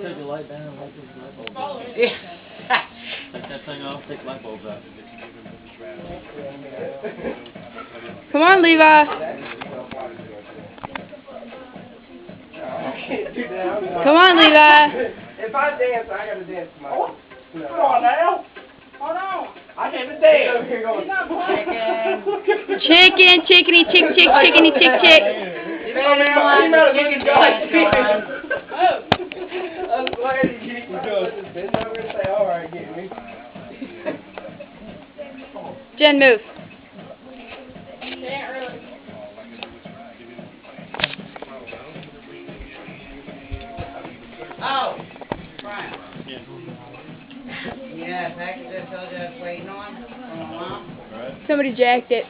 take the light down and light these light bulbs out. Yeah. Take that thing off, take light bulbs out. Come on, Levi. Come on, Levi. If I dance, I gotta dance to my... Oh, come on now. Hold on. I can't even dance. Here goes. He's not playing. Chicken, chickeny, chick, chick, chickeny, chick, chick. You better realize the chicken dance going. I'm glad he goes. Bend over and say, all right, get me. Jen, move. Can't really. Oh, Brian. Yeah, package I told you I was waiting on from my mom. Alright? Somebody jacked it.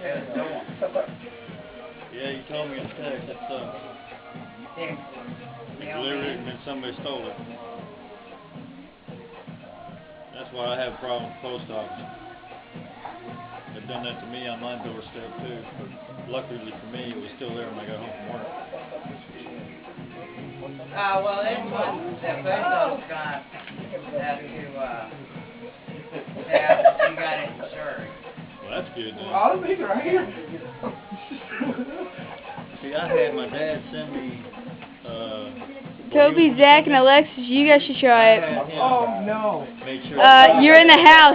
Yeah, you told me in text, that's There. you delivered it and then somebody stole it. That's why I have a problem with the post office. They've done that to me on my doorstep too, but luckily for me, it was still there when I got home from work. Well, this one, the post office got have to, you got it insured. Well, that's good then. All the things right here. See, I had my dad send me, Toby, Zach, and Alexis, you guys should try I it. had him Oh, no. make sure. You're in the house.